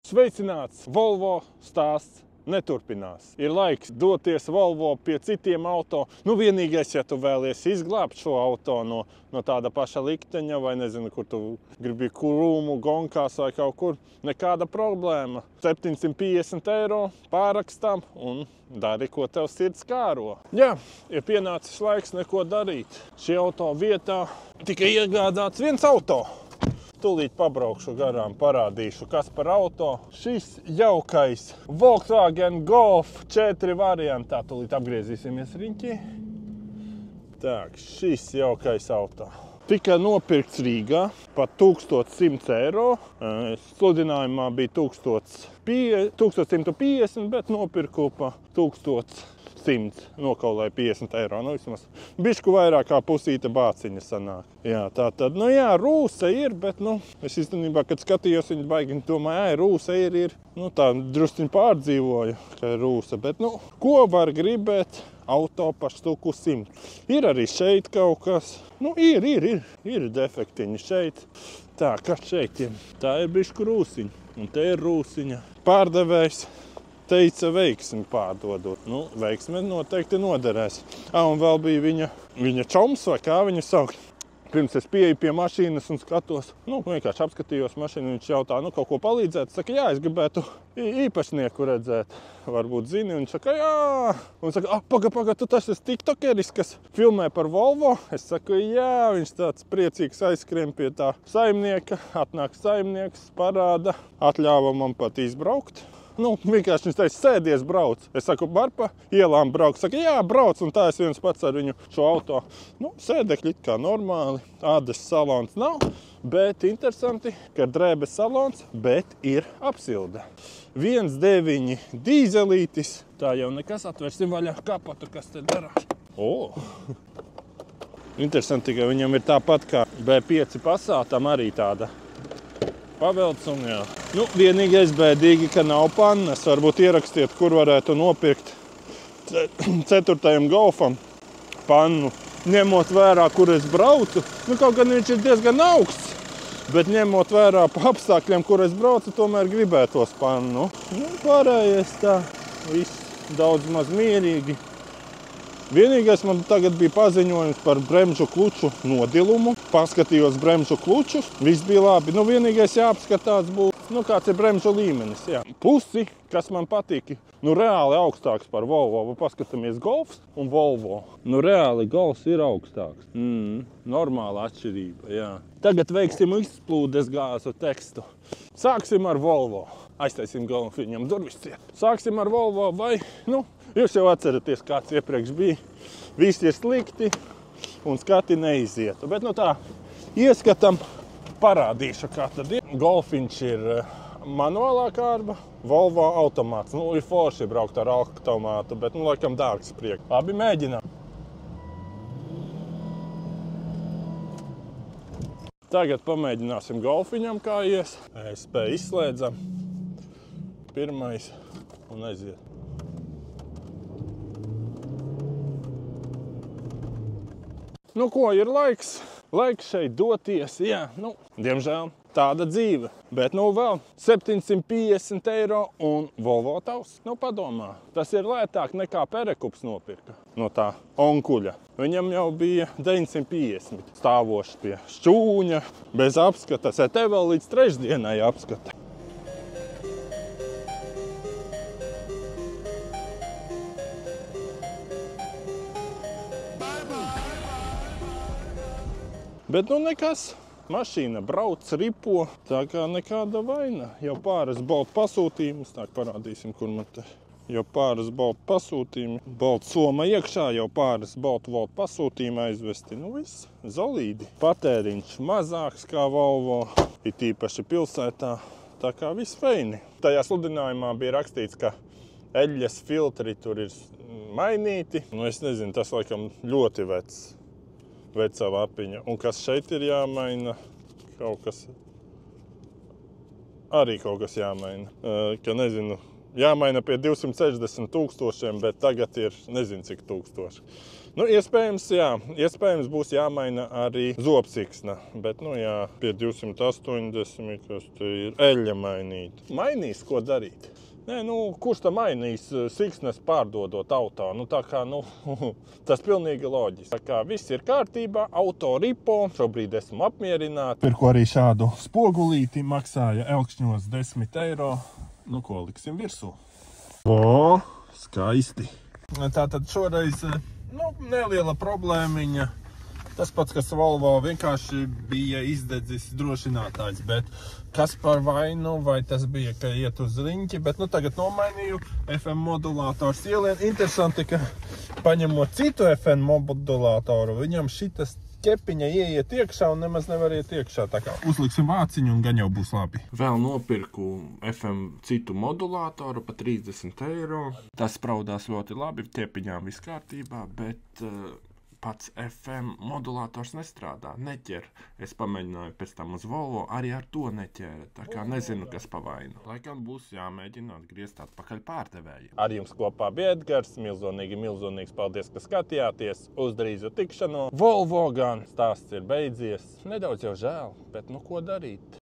Sveicināts! Volvo stāsts neturpinās. Ir laiks doties Volvo pie citiem auto. Nu, vienīgais, ja tu vēlies izglābt šo auto no tāda paša likteņa, vai nezinu, kur tu gribi krūmu, gonkās vai kaut kur, nekāda problēma. 750 eiro pārrakstām un dari, ko tev sirds kāro. Jā, ir pienācis laiks neko darīt. Šī auto vietā tika iegādāts viens auto. Tūlīt pabraukšu garām, parādīšu, kas par auto. Šis jaukais Volkswagen Golf 4 variantā. Tūlīt apgriezīsimies riņķī. Tak, šis jaukais auto. Tika nopirkts Rīgā par 1100 eiro. Sludinājumā bija 1150, bet nopirku pa 1100. Nokaulēja 50 eiro. Nu, vismaz bišku vairāk kā pusīta bāciņa sanāk. Jā, tā tad, nu jā, rūsa ir, bet, nu, es īstenībā, kad skatījos viņu baigi, domāju, rūsa ir. Nu, tā drusciņ pārdzīvoju, ka ir rūsa, bet, nu, ko var gribēt auto par štuku 100? Ir arī šeit kaut kas. Nu, ir defektiņi šeit. Tā, kas šeit ir? Tā ir bišku rūsiņa, un te ir rūsiņa. Pārdevējs teica veiksmi pārdodot. Nu, veiksmi noteikti noderēs. Un vēl bija viņa čoms, vai kā viņu saukt. Pirms es pieeju pie mašīnas un skatos, nu, vienkārši apskatījos mašīnu, viņš jautā, nu, kaut ko palīdzēt. Es saku, jā, es gribētu īpašnieku redzēt. Varbūt zini, un viņš saka, jā. Un saka, paga, tu tas esi tiktokeris, kas filmē par Volvo? Es saku, jā, viņš tāds priecīgs aizskrien pie tā saimnieka. Atnāk saimnieks, parāda, atļāva man pat izbraukt. Nu, vienkārši viņš teica, sēdies, brauc. Es saku, var pa ielām braukt. Saka, jā, brauc, un tā es viens pats ar viņu šo auto. Nu, sēdekļi it kā normāli, ādas salons nav, bet interesanti, ka drēbes salons, bet ir apsilde. 1.9 dīzelītis, tā jau nekas, atvērsim vaļā kapatu, kas te darās. Interesanti, ka viņam ir tāpat kā B5 Passātam arī tāda pavelc un jā. Nu, vienīgais bēdīgi, ka nav pannas. Varbūt ierakstiet, kur varētu nopirkt 4. Golfam pannu. Ņemot vērā, kur es braucu, nu, kaut gan viņš ir diezgan augsts, bet ņemot vērā pa apstākļiem, kur es braucu, tomēr gribētos pannu. Nu, pārējais tā, viss daudz maz mierīgi. Vienīgais man tagad bija paziņojums par bremžu kluču nodilumu. Paskatījos bremžu klučus, viss bija labi. Nu, vienīgais jāapskatās būtu, nu, kāds ir bremžu līmenis. Jā. Pusi, kas man patīk, nu, reāli augstāks par Volvo. Paskatāmies Golfs un Volvo. Nu, reāli Golfs ir augstāks. Normāla atšķirība, jā. Tagad veiksim izplūdes gāzu tekstu. Sāksim ar Volvo. Aiztaisim galvu viņam durvis ciet. Sāksim ar Volvo vai, nu, jūs jau atceraties, kāds iepriekš bija. Viss ir slikti un skati neizietu. Bet, nu tā, ieskatam, parādīšu, kā tad ir. Golfiņš ir manuālā kārba, Volvo automāts. Nu, ir forši braukt ar automātu, bet, nu, laikam dārgs priek. Labi, mēģinām. Tagad pamēģināsim Golfiņam, kā ies. ESP izslēdzam. Pirmais un aiziet. Nu, ko, ir laiks šeit doties, jā, nu, diemžēl tāda dzīve, bet, nu, vēl 750 eiro un Volvo tavs, nu, padomā, tas ir lētāk nekā Perekups nopirka no tā onkuļa. Viņam jau bija 950 stāvošs pie šķūņa, bez apskatas, ja te vēl līdz trešdienai apskata. Bet, nu, nekas. Mašīna brauc, ripo, tā kā nekāda vaina. Jau pāris Bolt pasūtījumus, tā parādīsim, kur man te. Jau pāris Bolt pasūtījumi, Bolt soma iekšā, jau pāris Bolt pasūtījumi aizvesti. Nu, viss zolīdi. Patēriņš mazāks kā Volvo, it īpaši pilsētā, tā kā viss feini. Tajā sludinājumā bija rakstīts, ka eļļas filtri tur ir mainīti. Nu, es nezinu, tas laikam ļoti veca lapiņa. Un kas šeit ir jāmaina? Arī kaut kas jāmaina. Ka nezinu, jāmaina pie 260 000, bet tagad ir nezinu cik tūkstoši. Nu, iespējams būs jāmaina arī zobsiksna, bet, nu jā, pie 280, kas te ir eļļa mainīt. Mainīs, ko darīt? Nē, nu, kurš tā mainīs siksnes pārdodot auto? Nu, tā kā, nu, tas pilnīgi loģiski. Tā kā viss ir kārtībā, auto ripo, šobrīd esmu apmierināti. Pirku arī šādu spogulīti, maksāja Elkšņos 10 eiro. Nu, ko liksim virsū? O, skaisti. Tātad šoreiz, nu, neliela problēmiņa. Tas pats, kas Volvo, vienkārši bija izdedzis drošinātājs, bet kas par vainu, vai tas bija, ka iet uz riņķi, bet nu tagad nomainīju FM modulātors ielien. Interesanti, ka paņemot citu FM modulātoru, viņam šitas ķepiņa ieiet iekšā un nemaz nevar iet iekšā. Tā kā uzliksim vāciņu un gan jau būs labi. Vēl nopirku FM citu modulātoru pa 30 eiro. Tas spraudās ļoti labi, ķepiņām viss kārtībā, bet pats FM modulātors nestrādā, neķer. Es pamēģināju pēc tam uz Volvo, arī ar to neķēra. Tā kā nezinu, kas pa vainu. Laikam būs jāmēģina atgriezt atpakaļ pārdevējiem. Ar jums kopā bija Edgars. Milzīgs paldies, ka skatījāties. Uz drīzu tikšanos. Volvo gan stāsts ir beidzies. Nedaudz jau žēl, bet nu ko darīt?